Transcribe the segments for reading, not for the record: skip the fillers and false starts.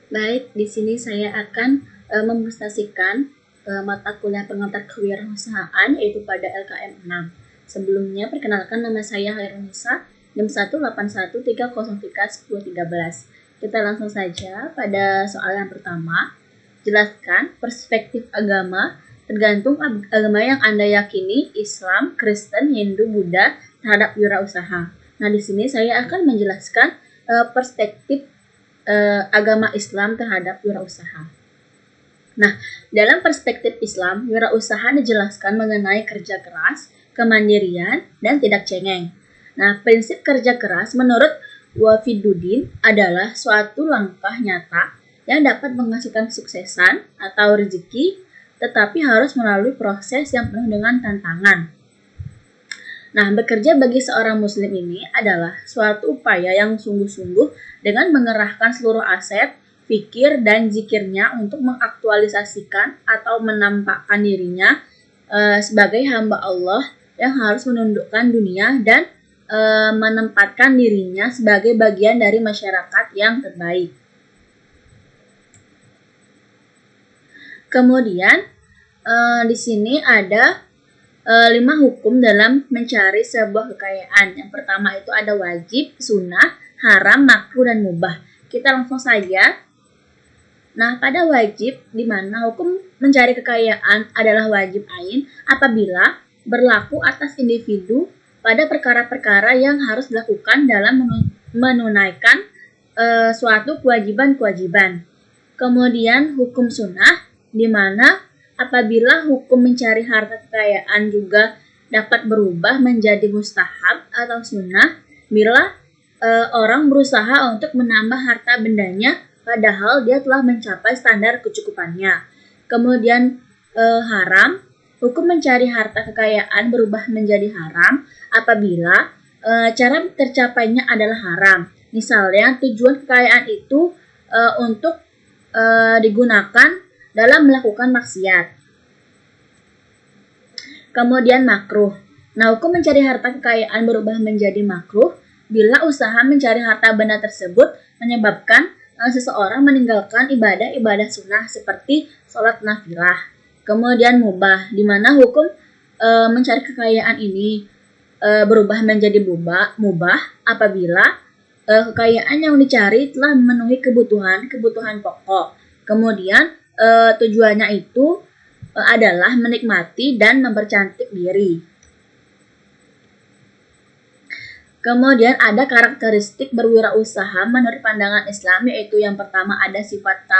Baik, di sini saya akan mepresentasikan mata kuliah pengantar kewirausahaan yaitu pada LKM 6. Sebelumnya, perkenalkan nama saya Hairunisa, NIM 18130310313. Kita langsung saja pada soal yang pertama. Jelaskan perspektif agama tergantung agama yang Anda yakini, Islam, Kristen, Hindu, Buddha terhadap wirausaha. Nah, di sini saya akan menjelaskan perspektif agama Islam terhadap wirausaha. Nah, dalam perspektif Islam, wirausaha dijelaskan mengenai kerja keras, kemandirian, dan tidak cengeng. Nah, prinsip kerja keras menurut Wafiduddin adalah suatu langkah nyata yang dapat menghasilkan kesuksesan atau rezeki, tetapi harus melalui proses yang penuh dengan tantangan. Nah, bekerja bagi seorang muslim ini adalah suatu upaya yang sungguh-sungguh dengan mengerahkan seluruh aset, pikir, dan zikirnya untuk mengaktualisasikan atau menampakkan dirinya sebagai hamba Allah yang harus menundukkan dunia dan menempatkan dirinya sebagai bagian dari masyarakat yang terbaik. Kemudian di sini ada 5 hukum dalam mencari sebuah kekayaan. Yang pertama itu ada wajib, sunnah, haram, makruh, dan mubah. Kita langsung saja. Nah, pada wajib, di mana hukum mencari kekayaan adalah wajib ain apabila berlaku atas individu pada perkara-perkara yang harus dilakukan dalam menunaikan suatu kewajiban-kewajiban. Kemudian hukum sunnah, di mana apabila hukum mencari harta kekayaan juga dapat berubah menjadi mustahab atau sunnah bila orang berusaha untuk menambah harta bendanya padahal dia telah mencapai standar kecukupannya. Kemudian haram, hukum mencari harta kekayaan berubah menjadi haram apabila cara tercapainya adalah haram. Misalnya tujuan kekayaan itu untuk digunakan dalam melakukan maksiat. Kemudian makruh. Nah, hukum mencari harta kekayaan berubah menjadi makruh bila usaha mencari harta benda tersebut menyebabkan seseorang meninggalkan ibadah-ibadah sunnah seperti sholat nafilah. Kemudian mubah, di mana hukum mencari kekayaan ini berubah menjadi mubah apabila kekayaan yang dicari telah memenuhi kebutuhan pokok. Kemudian tujuannya itu adalah menikmati dan mempercantik diri. Kemudian ada karakteristik berwirausaha menurut pandangan Islam, yaitu yang pertama ada sifat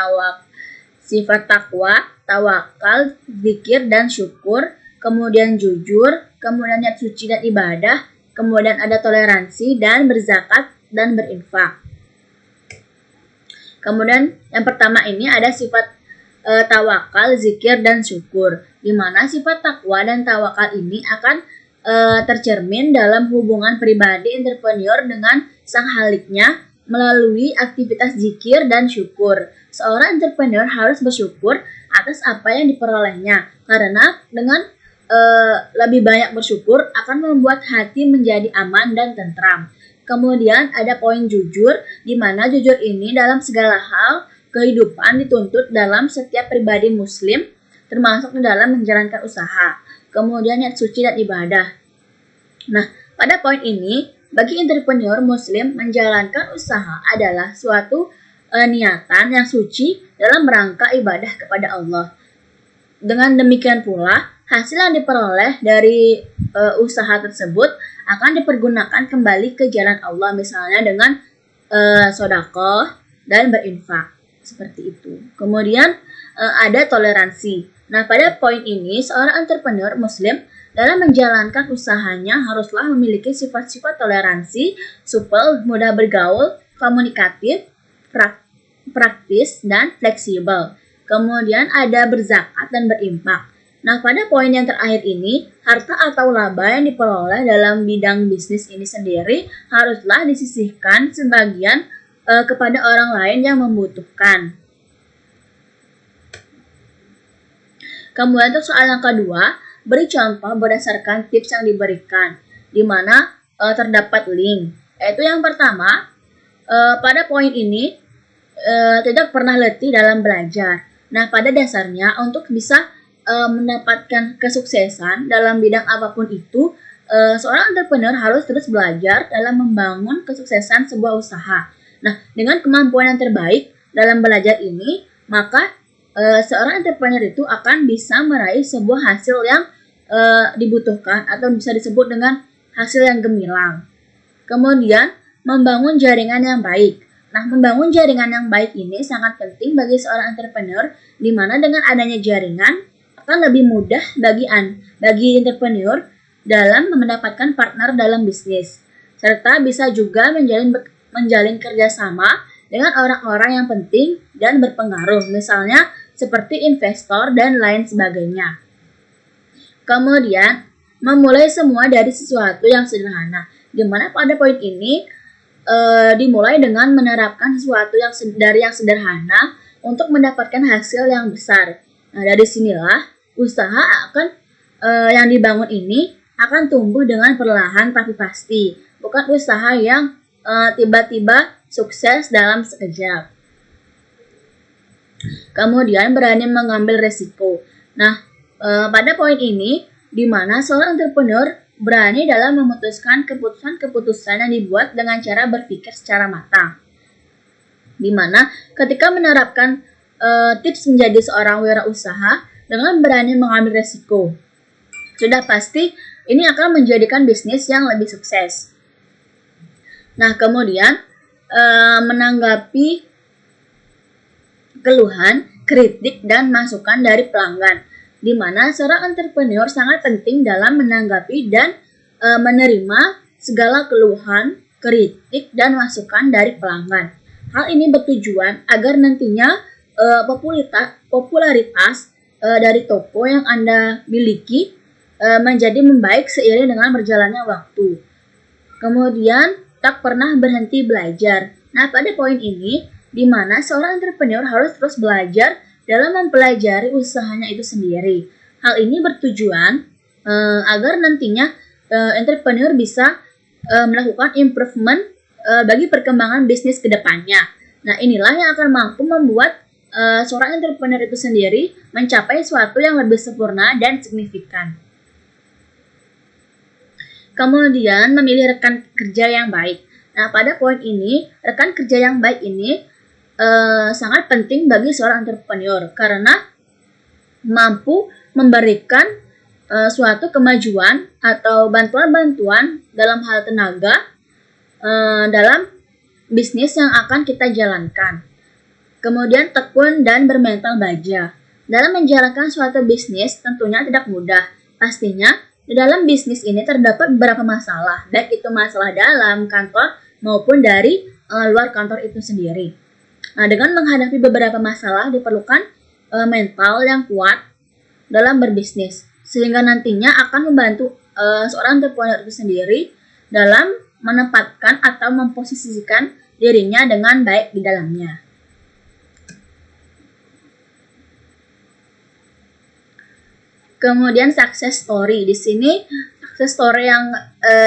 takwa, tawakal, zikir, dan syukur. Kemudian jujur, kemudian niat suci dan ibadah. Kemudian ada toleransi dan berzakat dan berinfak. Kemudian yang pertama ini ada sifat tawakal, zikir, dan syukur, di mana sifat takwa dan tawakal ini akan tercermin dalam hubungan pribadi entrepreneur dengan sang haliknya melalui aktivitas zikir dan syukur. Seorang entrepreneur harus bersyukur atas apa yang diperolehnya, karena dengan lebih banyak bersyukur akan membuat hati menjadi aman dan tentram. Kemudian ada poin jujur, di mana jujur ini dalam segala hal kehidupan dituntut dalam setiap pribadi muslim, termasuk di dalam menjalankan usaha. Kemudian niat suci dan ibadah. Nah, pada poin ini, bagi entrepreneur muslim menjalankan usaha adalah suatu niatan yang suci dalam rangka ibadah kepada Allah. Dengan demikian pula, hasil yang diperoleh dari usaha tersebut akan dipergunakan kembali ke jalan Allah, misalnya dengan sedekah dan berinfak. Seperti itu. Kemudian ada toleransi. Nah, pada poin ini seorang entrepreneur muslim dalam menjalankan usahanya haruslah memiliki sifat-sifat toleransi, supel, mudah bergaul, komunikatif, praktis, dan fleksibel. Kemudian ada berzakat dan berinfak. Nah, pada poin yang terakhir ini, harta atau laba yang diperoleh dalam bidang bisnis ini sendiri haruslah disisihkan sebagian kepada orang lain yang membutuhkan. Kemudian untuk soal yang kedua, beri contoh berdasarkan tips yang diberikan, di mana terdapat link. Yaitu yang pertama, pada poin ini tidak pernah letih dalam belajar. Nah, pada dasarnya untuk bisa mendapatkan kesuksesan dalam bidang apapun itu, seorang entrepreneur harus terus belajar dalam membangun kesuksesan sebuah usaha. Nah, dengan kemampuan yang terbaik dalam belajar ini, maka seorang entrepreneur itu akan bisa meraih sebuah hasil yang dibutuhkan atau bisa disebut dengan hasil yang gemilang. Kemudian, membangun jaringan yang baik. Nah, membangun jaringan yang baik ini sangat penting bagi seorang entrepreneur, di mana dengan adanya jaringan akan lebih mudah bagi entrepreneur dalam mendapatkan partner dalam bisnis, serta bisa juga menjalin kerjasama dengan orang-orang yang penting dan berpengaruh, misalnya seperti investor dan lain sebagainya. Kemudian, memulai semua dari sesuatu yang sederhana, di mana pada poin ini dimulai dengan menerapkan sesuatu yang sederhana untuk mendapatkan hasil yang besar. Nah, dari sinilah usaha yang dibangun ini akan tumbuh dengan perlahan tapi pasti, bukan usaha yang tiba-tiba sukses dalam sekejap. Kemudian berani mengambil resiko. Nah, pada poin ini, di mana seorang entrepreneur berani dalam memutuskan keputusan-keputusan yang dibuat dengan cara berpikir secara matang. Di mana ketika menerapkan tips menjadi seorang wirausaha dengan berani mengambil resiko, sudah pasti ini akan menjadikan bisnis yang lebih sukses. Nah, kemudian menanggapi keluhan, kritik, dan masukan dari pelanggan, di mana seorang entrepreneur sangat penting dalam menanggapi dan menerima segala keluhan, kritik, dan masukan dari pelanggan. Hal ini bertujuan agar nantinya popularitas dari toko yang Anda miliki menjadi membaik seiring dengan berjalannya waktu. Kemudian, tak pernah berhenti belajar. Nah, pada poin ini, di mana seorang entrepreneur harus terus belajar dalam mempelajari usahanya itu sendiri. Hal ini bertujuan agar nantinya entrepreneur bisa melakukan improvement bagi perkembangan bisnis ke depannya. Nah, inilah yang akan mampu membuat seorang entrepreneur itu sendiri mencapai sesuatu yang lebih sempurna dan signifikan. Kemudian, memilih rekan kerja yang baik. Nah, pada poin ini, rekan kerja yang baik ini sangat penting bagi seorang entrepreneur karena mampu memberikan suatu kemajuan atau bantuan-bantuan dalam hal tenaga dalam bisnis yang akan kita jalankan. Kemudian, tekun dan bermental baja. Dalam menjalankan suatu bisnis tentunya tidak mudah. Pastinya, di dalam bisnis ini terdapat beberapa masalah, baik itu masalah dalam kantor maupun dari luar kantor itu sendiri. Nah, dengan menghadapi beberapa masalah diperlukan mental yang kuat dalam berbisnis, sehingga nantinya akan membantu seorang entrepreneur itu sendiri dalam menempatkan atau memposisikan dirinya dengan baik di dalamnya. Kemudian success story. Di sini success story yang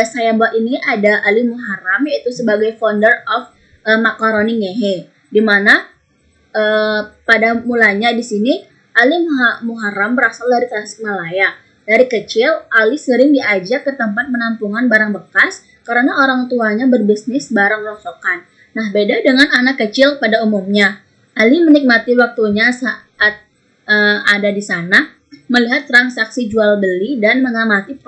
saya buat ini ada Ali Muharram, yaitu sebagai founder of Macaroni Ngehe, di mana pada mulanya di sini Ali Muharram berasal dari Tasikmalaya. Dari kecil, Ali sering diajak ke tempat penampungan barang bekas karena orang tuanya berbisnis barang rongsokan. Nah, beda dengan anak kecil pada umumnya. Ali menikmati waktunya saat ada di sana, melihat transaksi jual beli dan mengamati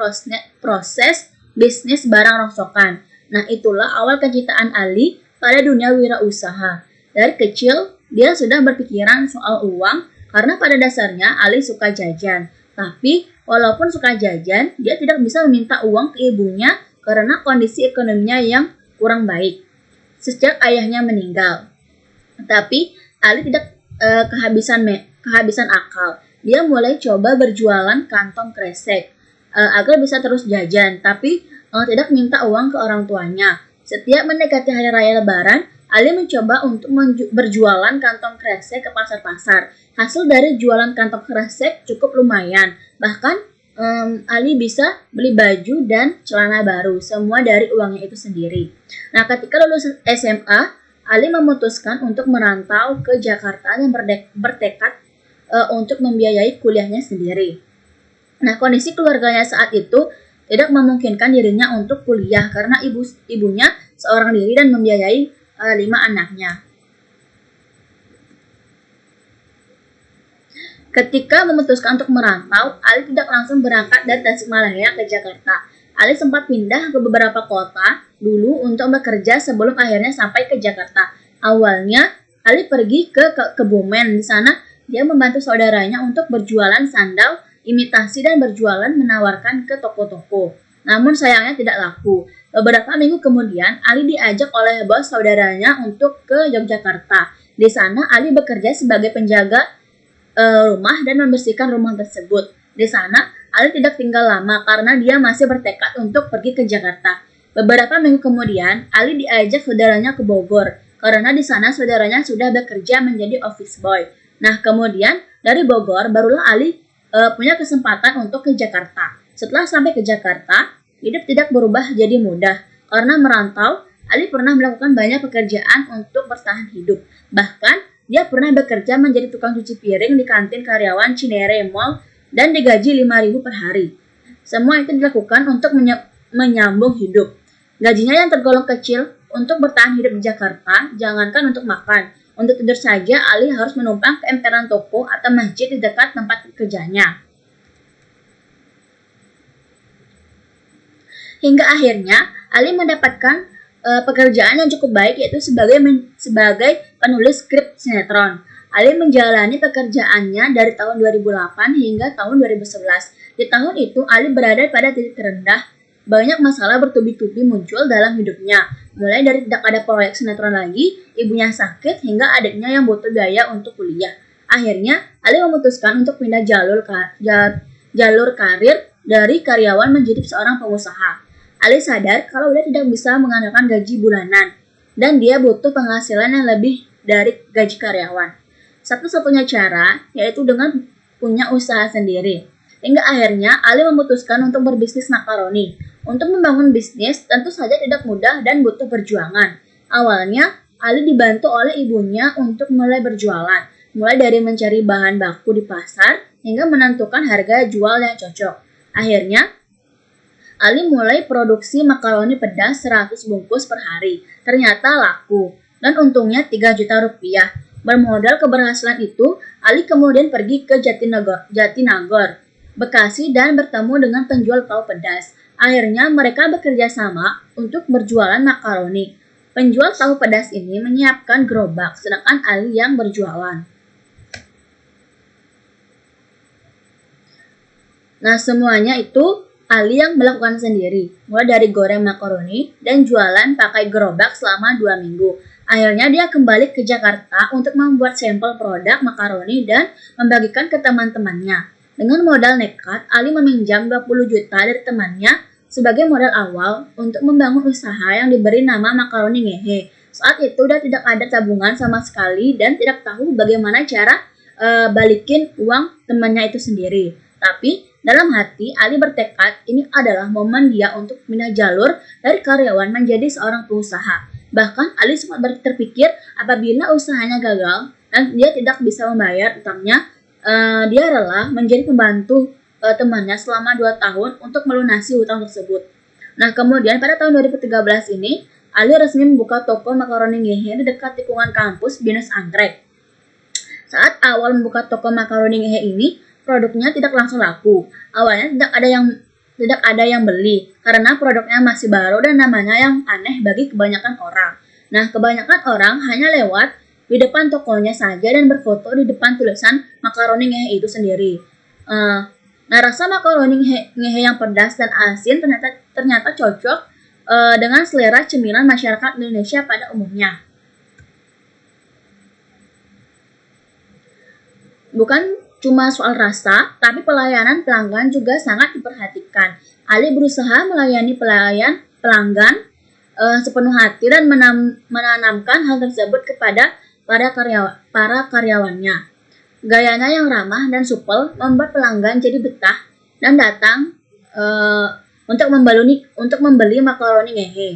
proses bisnis barang rongsokan. Nah, itulah awal kecintaan Ali pada dunia wirausaha. Dari kecil, dia sudah berpikiran soal uang karena pada dasarnya Ali suka jajan. Tapi, walaupun suka jajan, dia tidak bisa meminta uang ke ibunya karena kondisi ekonominya yang kurang baik sejak ayahnya meninggal. Tapi, Ali tidak kehabisan akal. Dia mulai coba berjualan kantong kresek agar bisa terus jajan, tapi tidak minta uang ke orang tuanya. Setiap mendekati hari raya Lebaran, Ali mencoba untuk berjualan kantong kresek ke pasar-pasar. Hasil dari jualan kantong kresek cukup lumayan. Bahkan Ali bisa beli baju dan celana baru, semua dari uangnya itu sendiri. Nah, ketika lulus SMA, Ali memutuskan untuk merantau ke Jakarta dan bertekad untuk membiayai kuliahnya sendiri. Nah, kondisi keluarganya saat itu tidak memungkinkan dirinya untuk kuliah karena ibunya seorang diri dan membiayai 5 anaknya. Ketika memutuskan untuk merantau, Ali tidak langsung berangkat dari Tasikmalaya ke Jakarta. Ali sempat pindah ke beberapa kota dulu untuk bekerja sebelum akhirnya sampai ke Jakarta. Awalnya, Ali pergi ke Kebumen. Di sana, dia membantu saudaranya untuk berjualan sandal, imitasi, dan berjualan menawarkan ke toko-toko. Namun sayangnya tidak laku. Beberapa minggu kemudian, Ali diajak oleh bos saudaranya untuk ke Yogyakarta. Di sana, Ali bekerja sebagai penjaga rumah dan membersihkan rumah tersebut. Di sana, Ali tidak tinggal lama karena dia masih bertekad untuk pergi ke Jakarta. Beberapa minggu kemudian, Ali diajak saudaranya ke Bogor karena di sana saudaranya sudah bekerja menjadi office boy. Nah, kemudian dari Bogor barulah Ali punya kesempatan untuk ke Jakarta. Setelah sampai ke Jakarta, hidup tidak berubah jadi mudah. Karena merantau, Ali pernah melakukan banyak pekerjaan untuk bertahan hidup. Bahkan, dia pernah bekerja menjadi tukang cuci piring di kantin karyawan Cinere Mall dan digaji 5.000 per hari. Semua itu dilakukan untuk menyambung hidup. Gajinya yang tergolong kecil untuk bertahan hidup di Jakarta, jangankan untuk makan. Untuk tidur saja, Ali harus menumpang ke emperan toko atau masjid di dekat tempat kerjanya. Hingga akhirnya, Ali mendapatkan pekerjaan yang cukup baik, yaitu sebagai penulis skrip sinetron. Ali menjalani pekerjaannya dari tahun 2008 hingga tahun 2011. Di tahun itu, Ali berada pada titik terendah. Banyak masalah bertubi-tubi muncul dalam hidupnya. Mulai dari tidak ada proyek sinetron lagi, ibunya sakit, hingga adiknya yang butuh biaya untuk kuliah. Akhirnya, Ali memutuskan untuk pindah jalur karir dari karyawan menjadi seorang pengusaha. Ali sadar kalau dia tidak bisa mengandalkan gaji bulanan dan dia butuh penghasilan yang lebih dari gaji karyawan. Satu-satunya cara yaitu dengan punya usaha sendiri. Hingga akhirnya Ali memutuskan untuk berbisnis makaroni. Untuk membangun bisnis tentu saja tidak mudah dan butuh perjuangan. Awalnya Ali dibantu oleh ibunya untuk mulai berjualan, mulai dari mencari bahan baku di pasar hingga menentukan harga jual yang cocok. Akhirnya Ali mulai produksi makaroni pedas 100 bungkus per hari. Ternyata laku, dan untungnya 3 juta rupiah. Bermodal keberhasilan itu, Ali kemudian pergi ke Jatinagor, Bekasi dan bertemu dengan penjual tahu pedas. Akhirnya mereka bekerja sama untuk berjualan makaroni. Penjual tahu pedas ini menyiapkan gerobak, sedangkan Ali yang berjualan. Nah, semuanya itu Ali yang melakukan sendiri, mulai dari goreng makaroni dan jualan pakai gerobak selama 2 minggu. Akhirnya dia kembali ke Jakarta untuk membuat sampel produk makaroni dan membagikan ke teman-temannya. Dengan modal nekat, Ali meminjam 20 juta dari temannya sebagai modal awal untuk membangun usaha yang diberi nama Makaroni Ngehe. Saat itu dia tidak ada tabungan sama sekali dan tidak tahu bagaimana cara balikin uang temannya itu sendiri. Tapi dalam hati, Ali bertekad ini adalah momen dia untuk pindah jalur dari karyawan menjadi seorang pengusaha. Bahkan Ali sempat terpikir apabila usahanya gagal dan dia tidak bisa membayar utangnya, dia rela menjadi pembantu temannya selama 2 tahun untuk melunasi hutang tersebut. Nah, kemudian pada tahun 2013 ini, Ali resmi membuka toko makaroni Ngehe di dekat tikungan kampus Binus Anggrek. Saat awal membuka toko makaroni Ngehe ini, produknya tidak langsung laku. Awalnya tidak ada yang beli karena produknya masih baru dan namanya yang aneh bagi kebanyakan orang. Nah, kebanyakan orang hanya lewat di depan tokonya saja dan berfoto di depan tulisan makaroni Ngehe itu sendiri. Nah, rasa makaroni Ngehe yang pedas dan asin ternyata cocok dengan selera cemilan masyarakat Indonesia pada umumnya. Bukan cuma soal rasa, tapi pelayanan pelanggan juga sangat diperhatikan. Ali berusaha melayani pelanggan sepenuh hati dan menanamkan hal tersebut kepada para karyawannya. Gayanya yang ramah dan supel membuat pelanggan jadi betah dan datang untuk membeli makaroni Ngehe.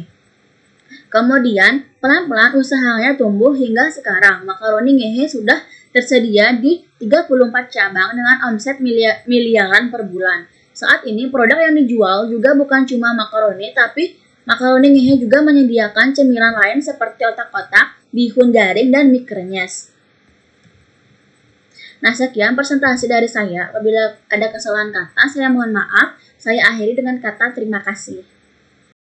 Kemudian, pelan-pelan usahanya tumbuh hingga sekarang. Makaroni Ngehe sudah tersedia di 34 cabang dengan omset miliaran per bulan. Saat ini, produk yang dijual juga bukan cuma makaroni, tapi makaroni Ngehe juga menyediakan cemilan lain seperti otak-otak, bihun garing, dan mie krenyes. Nah, sekian presentasi dari saya. Apabila ada kesalahan kata, saya mohon maaf. Saya akhiri dengan kata terima kasih.